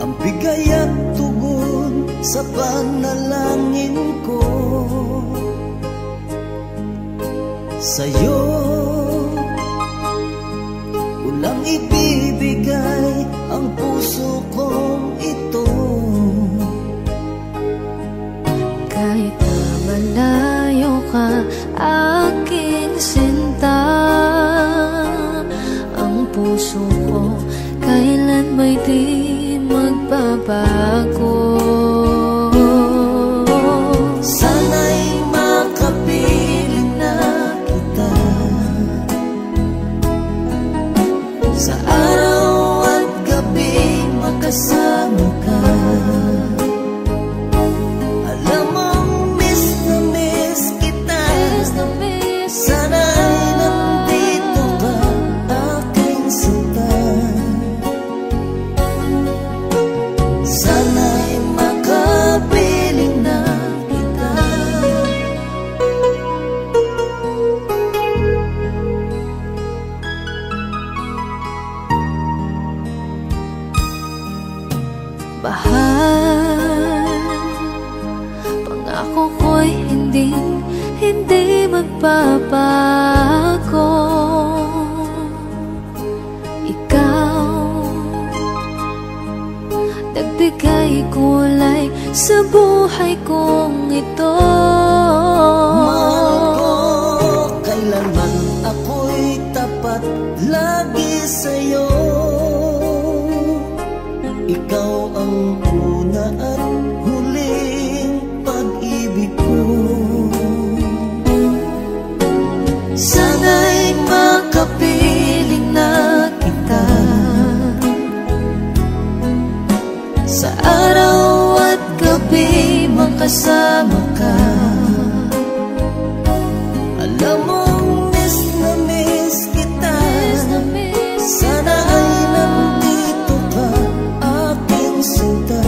ang bigay at tugon sa panalangin ko. Sa'yo walang ibibigay ang puso kong ito. Kahit na malayo ka, aking sinta, ang puso ko kailan ba'y di magbabago. Sana'y makapiling na kita sa araw at gabi, makasama ka. Alam mong miss na miss kita, sana'y nandito ka, aking sinta. Sana'y makapiling na kita. Bahal, pangako ko'y hindi magbabago. Ikaw, nagbigay kulay sa buhay kong ito. Mahal ko, kailanman ako'y tapat lagi sa'yo. Ikaw ang una at huling pag-ibig ko. Sana'y makapiling na kita sa araw at gabi, makasama ka. Alam mong miss na miss kita, sana ay nandito ka, aking sinta.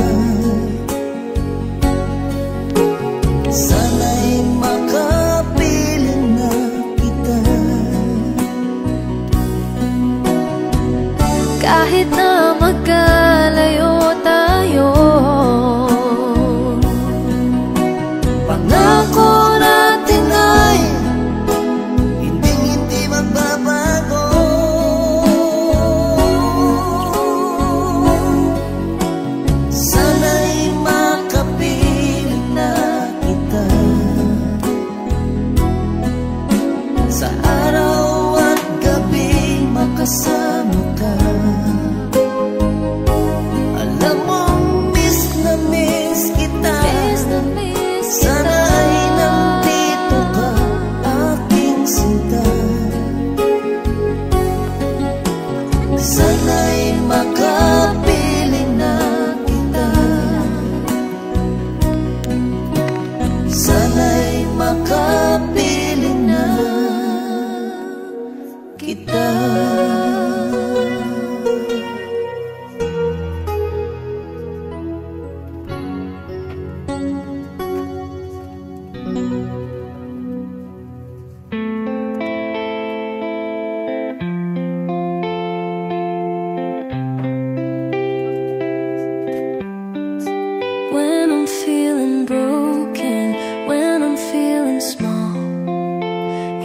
Sana'y makapiling na kita. Kahit na magkalayo tayo, pangako natin ay hindi magbabago. Sana'y makapiling na kita sa araw at gabi, makasama ka. Alam mong miss na miss kita, sana ay nandito ka, aking sinta. Sana'y makapiling na kita. Sana'y makapiling na kita. when I'm feeling broken, when I'm feeling small,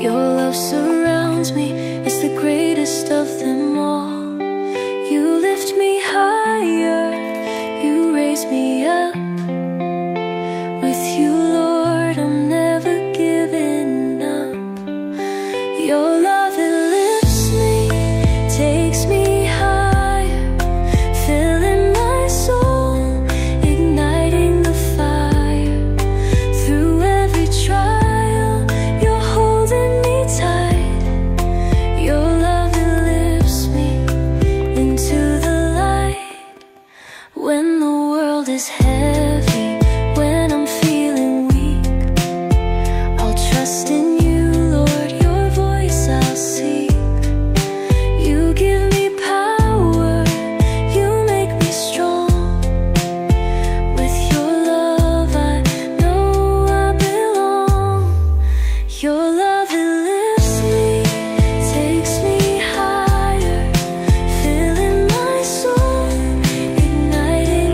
your love surrounds me, it's the greatest of them all. You lift me higher, you raise me up. With you, Lord, I'm never giving up. Your love, it lifts me, takes me higher, filling my soul, igniting the fire. Through every trial, you're holding me tight. Your love, it lifts me into the light. When the world is heavy, when I'm feeling weak, I'll trust in you, Lord, your voice I'll seek. You give me power, you make me strong. With your love I know I belong. Your love, it lifts me, takes me higher, filling my soul, igniting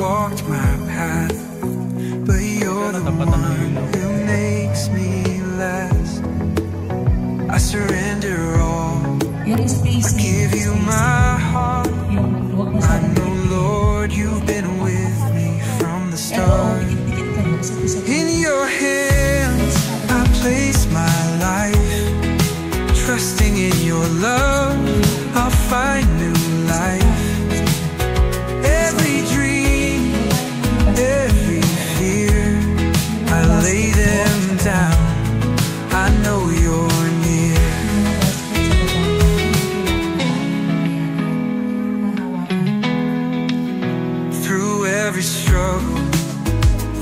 walked my path, but you're the one who makes me last. I surrender all, I give you my heart. I know, Lord, you've been with me from the start. In your hands I place my life, trusting in your love I'll find new life. Every dream, every fear, I lay them down, I know you're near. Through every struggle,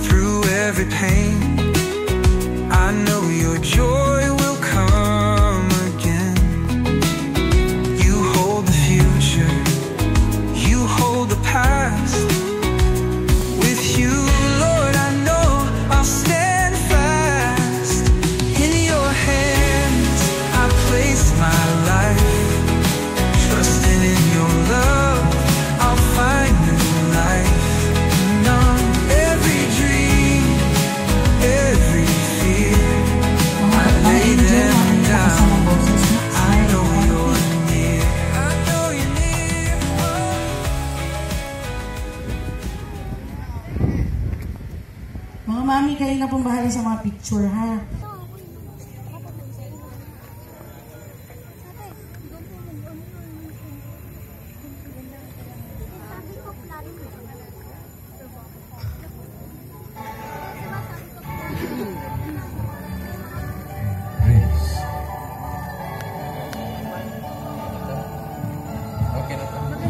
through every pain, I know your joy will come again. You hold the future, you hold the past. With you, Lord, I know I'll stand fast. In your hands I place my life, trusting in your love I'll find new life. Every dream, every fear, I lay them down, I know you're near, I know you're near. Mga mami, kayo na pong bahala sa mga picture, ha?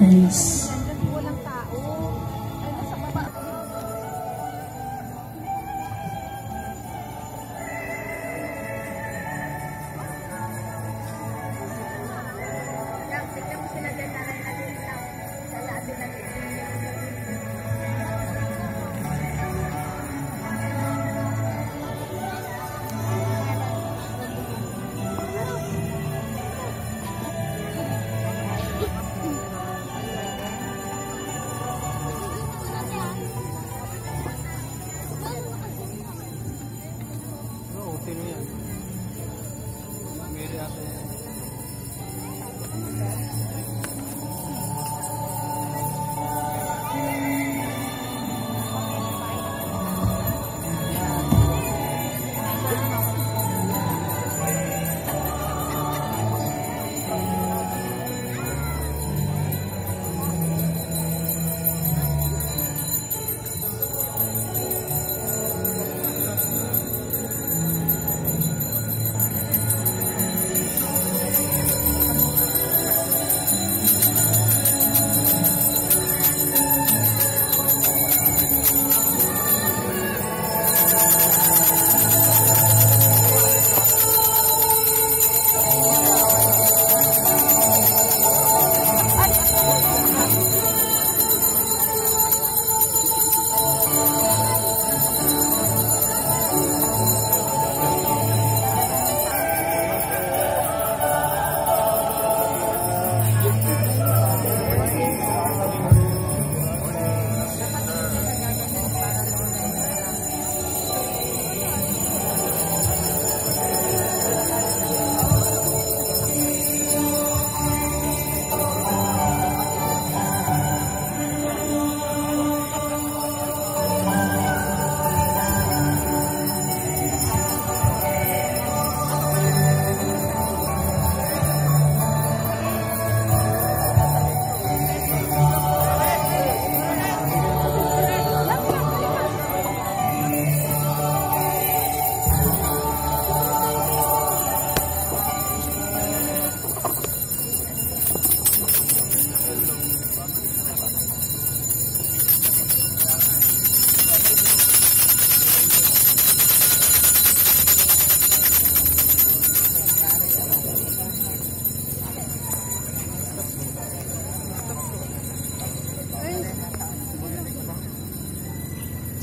Praise.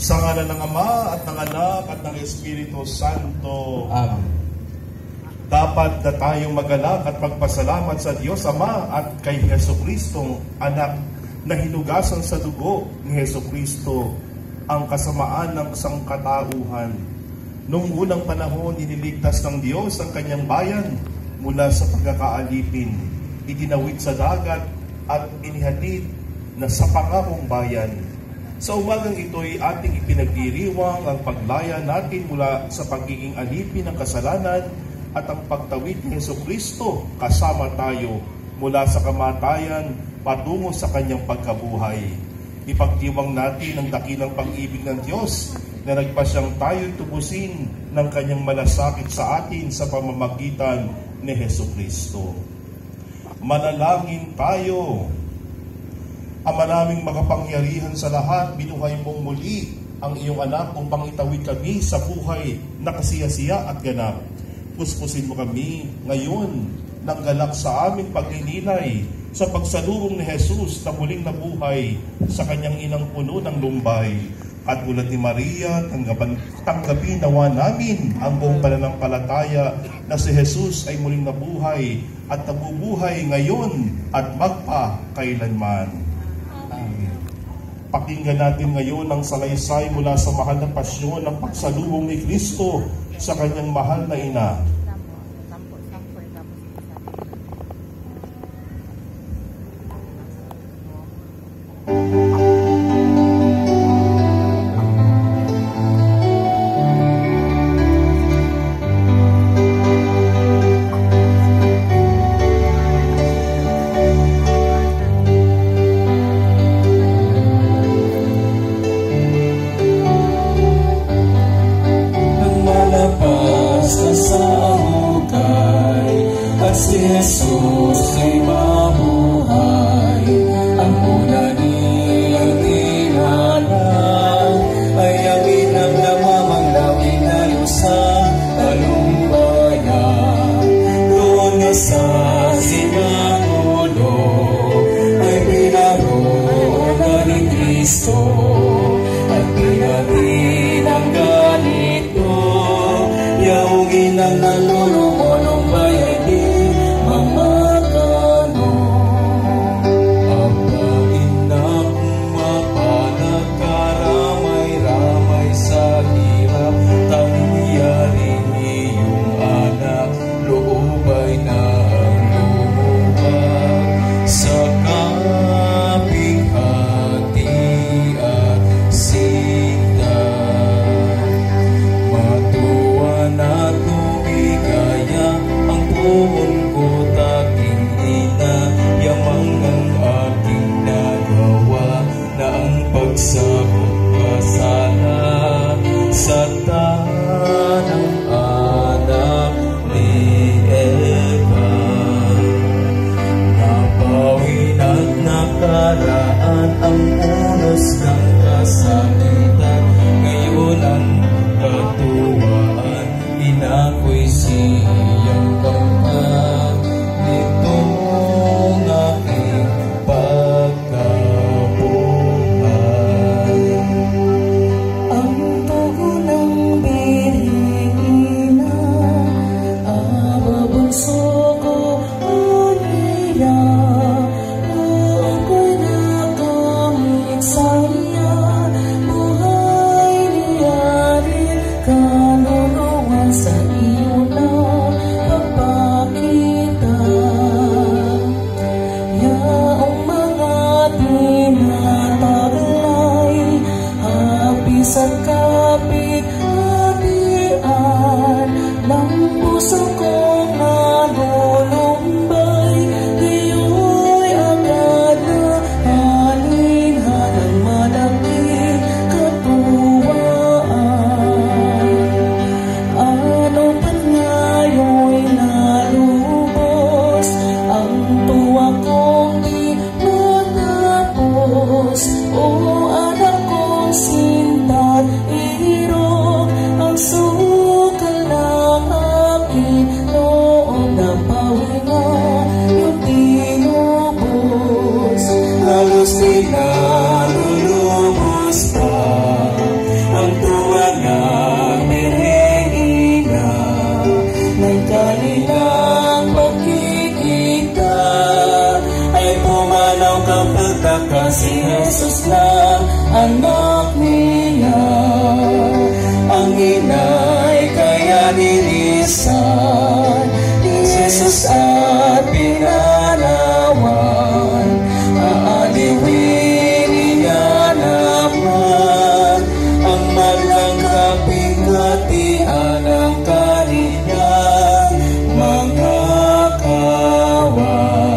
Sa ngalan ng Ama at ng Anak at ng Espiritu Santo. Amen. Dapat na tayong magalak at magpasalamat sa Diyos Ama at kay Jesucristong Anak na hinugasan sa dugo ni Hesukristo ang kasamaan ng sangkatauhan. Noong unang panahon, iniligtas ng Diyos ang kanyang bayan mula sa pagkakaalipin. Itinawid sa dagat at inihatid na sa pangakong bayan. Sa umagang ito'y ating ipinagdiriwang ang paglaya natin mula sa pagiging alipin ng kasalanan at ang pagtawid ni Hesukristo kasama tayo mula sa kamatayan patungo sa kanyang pagkabuhay. Ipagdiwang natin ang dakilang pag-ibig ng Diyos na nagpasyang tayo'y tubusin ng kanyang malasakit sa atin sa pamamagitan ni Hesukristo. Manalangin tayo. Ama naming makapangyarihan sa lahat, binuhay mong muli ang iyong anak upang itawid kami sa buhay na kasiyasiya at ganap. Puspusin mo kami ngayon ng galak sa aming pagninilay sa pagsalubong ni Jesus na muling nabuhay sa kanyang inang puno ng lumbay. At tulad ni Maria, tanggapin nawa namin ang buong pananampalataya na si Jesus ay muling nabuhay at nabubuhay ngayon at magpakailanman. Amen. Pakinggan natin ngayon ang salaysay mula sa mahal na pasyon ng pagsalubong ni Kristo sa kanyang mahal na ina. Si Jesus ay mabuhay, ang una niyang inanak ay ang inang namamang lawin na lusa talumpayan. Doon na sa sinagulo ay pinaroon ni Kristo at pinatinang ganito, yaong inang nalulumulong bayan ang unos ng kasakitan, ngayon ang katuwaan, inako'y siyang kampan, nitong aking pagkabuhay. Ang tugo ng birina, ababunso ko, Maria, ako'y nakamit sa'yo. Diyos at pinanawan, aaliwin niya naman ang malangkaping hatian ng kanilang mga kawan.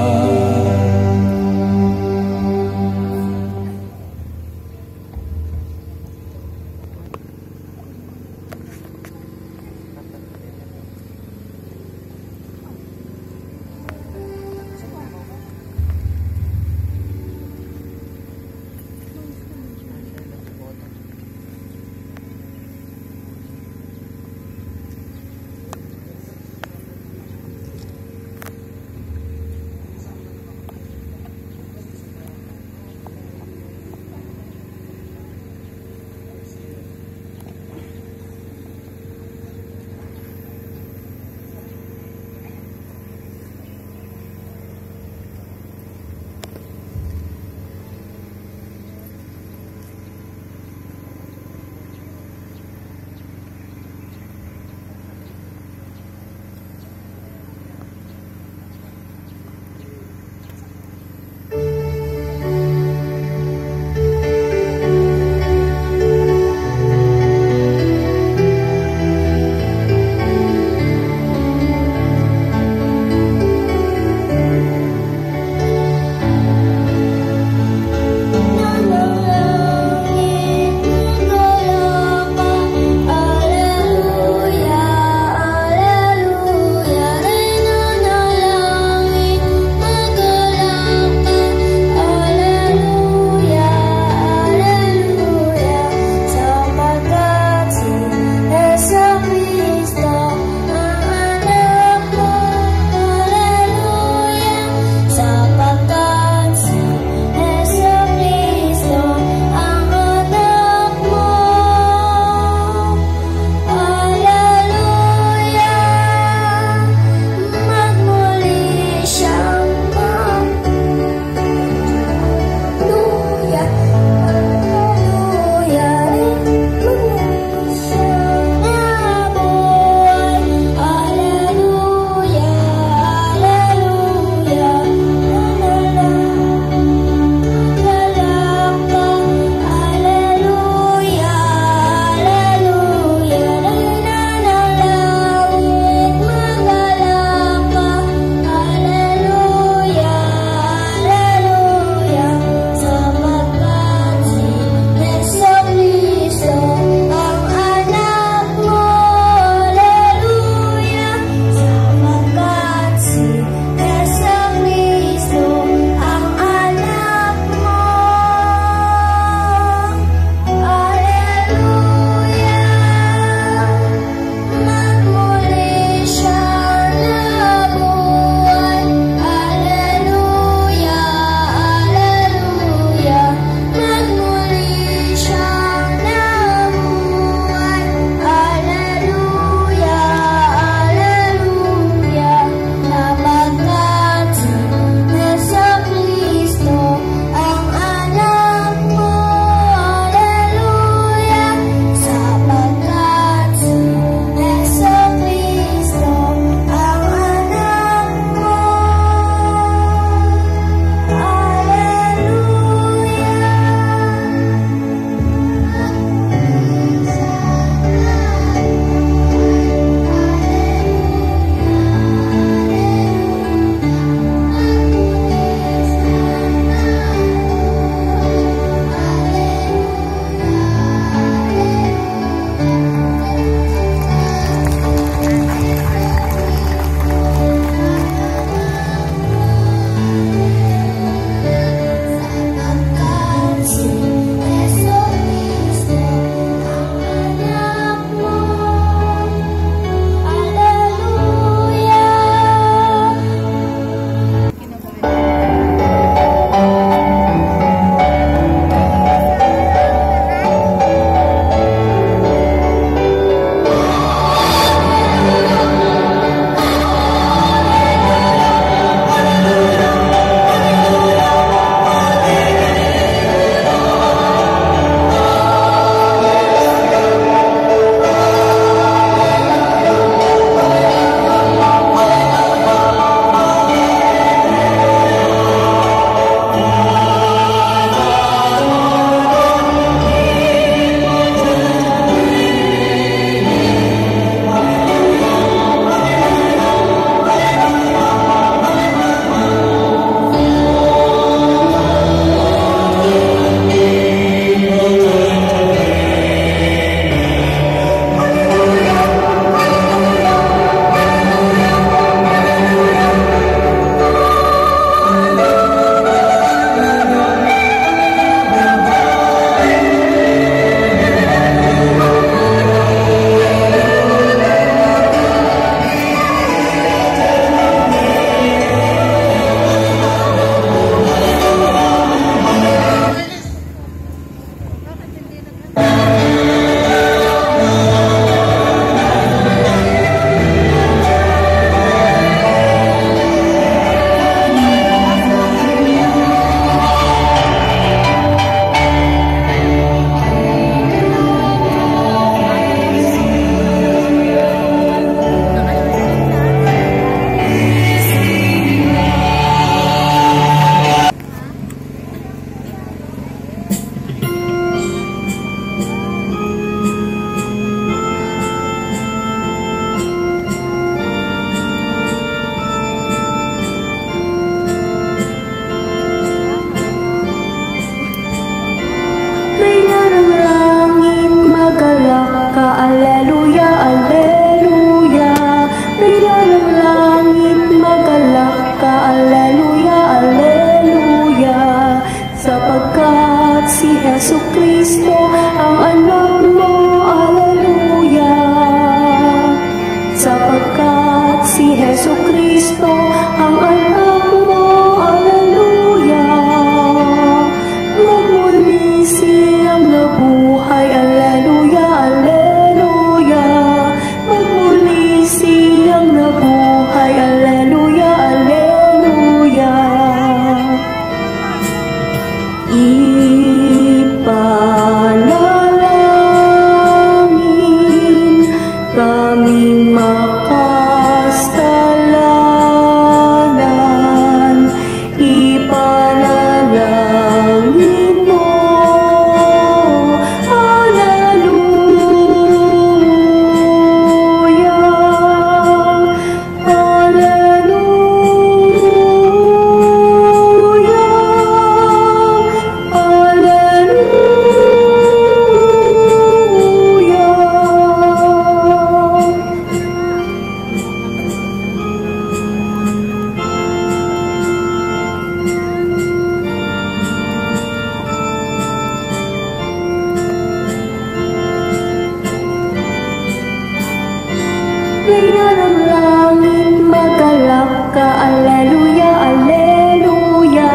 Reyna ng langit, magalak ka, Alleluia, Alleluia.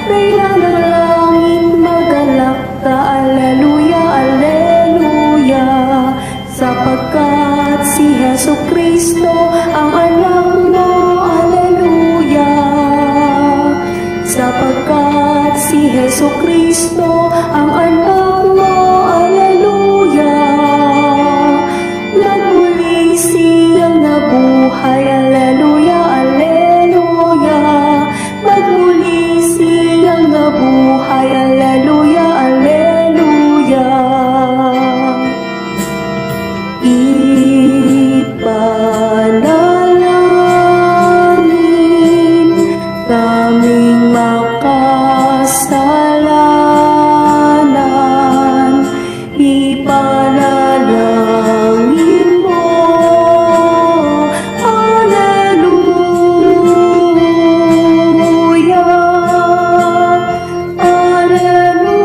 Reyna ng langit, magalak ka, Alleluia, Alleluia. Sapagkat si Hesu Kristo ang anak mo, Alleluia. Sapagkat si Hesu Kristo ang anak mo, Alleluia. Nagmuli siyang nabuhay, Alleluia, Alleluia. Nagmuli siyang nabuhay, Alleluia, Alleluia. Ipanalangin kaming makasalanan, ipanalangin mo, Alleluia, Alleluia,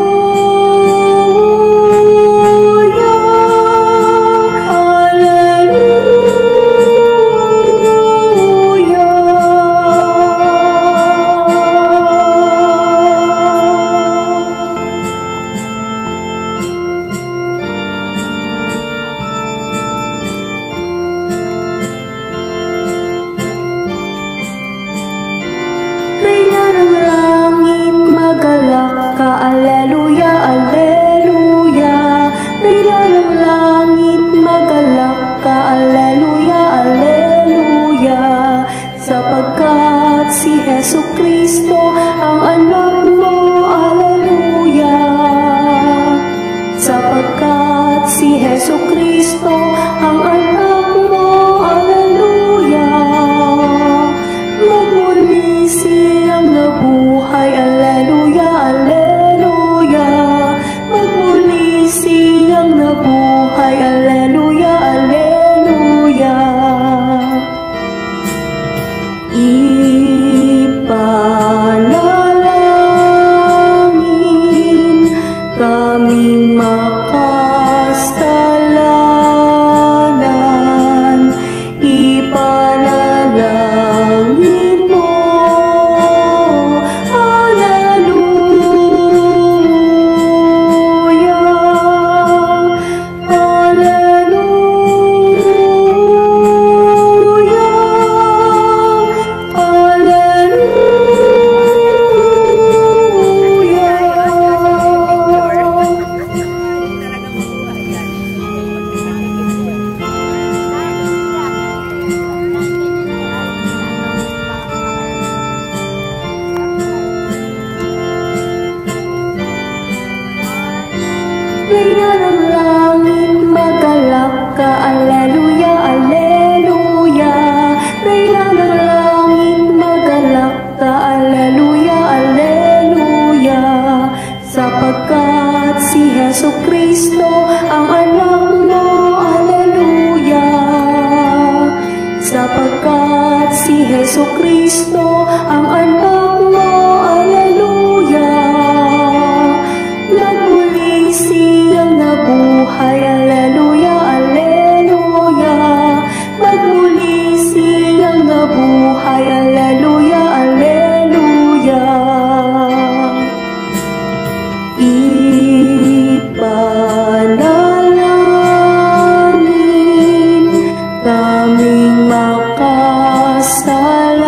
Reyna ng langit, magalak ka, Alleluia, Alleluia. Reyna ng langit, magalak ka, Alleluia, Alleluia. Sapagkat si Hesu Kristo ang anak mo, Alleluia. Sapagkat si Hesu Kristo ang anak mo, Alleluia. Magmuli siyang nabuhay, Alleluia, Alleluia. Magmuli siyang nabuhay, Alleluia, Alleluia. Ipanalangin kaming makasalanan, ipanalangin mo, Alleluia, Alleluia, Alleluia. Reyna ng langit, magalak ka, Alleluia, Alleluia. Reyna ng langit, magalak ka, Alleluia, Alleluia. Sapagkat si Hesu Kristo ang anak mo, Alleluia. Sapagkat si Hesu Kristo ang anak mo, Alleluia. Nagmuli siyang nabuhay, Alleluia, Alleluia. Nagmuli siyang nabuhay, Alleluia, Alleluia. Ipanalangin kaming makasalanan,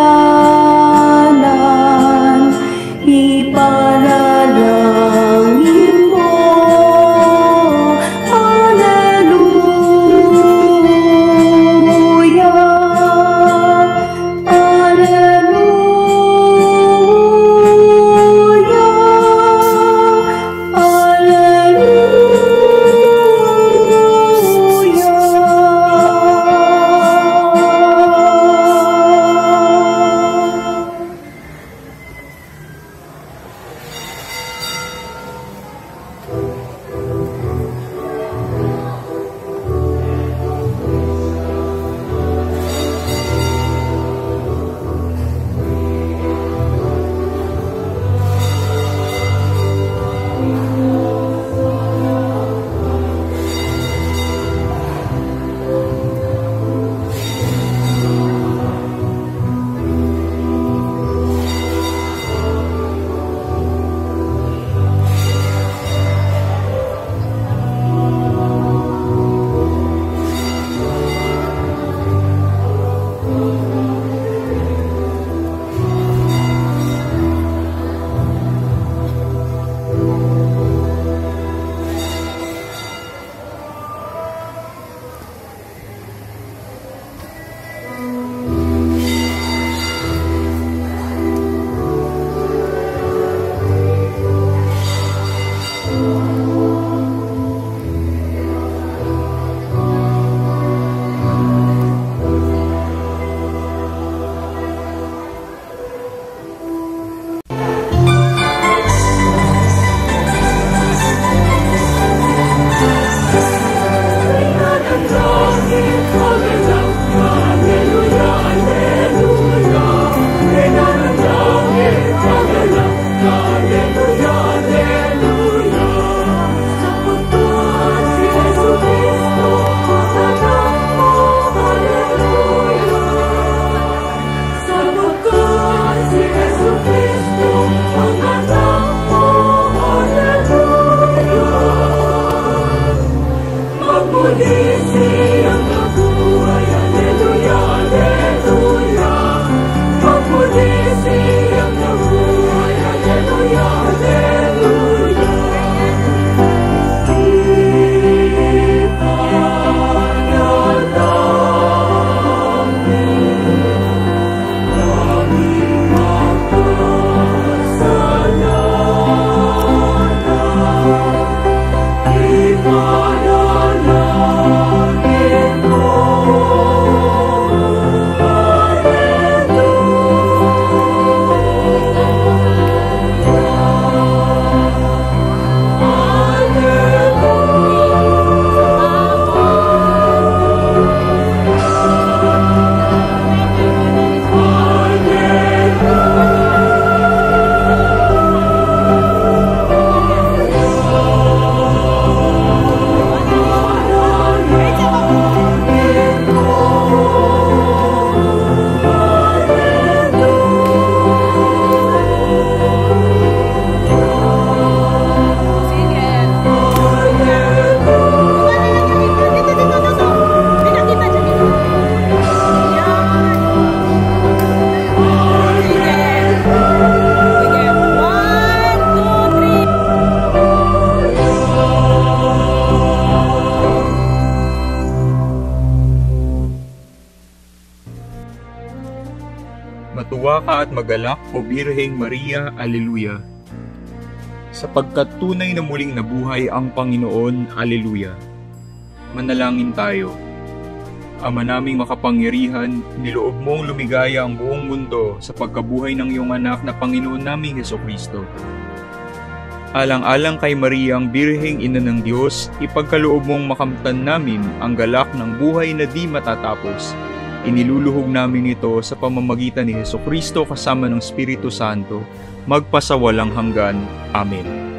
Magdiwa ka at magalak, O Birheng Maria, Alleluia. Sapagkat tunay na muling nabuhay ang Panginoon, Alleluia. Manalangin tayo. Ama naming makapangyarihan, niloob mong lumigaya ang buong mundo sa pagkabuhay ng iyong anak na Panginoon naming Hesukristo. Alang-alang kay Maria ang Birheng Ina ng Diyos, ipagkaloob mong makamtan namin ang galak ng buhay na di matatapos. Iniluluhog namin ito sa pamamagitan ni Hesukristo kasama ng Espiritu Santo, magpasawalang hanggan. Amen.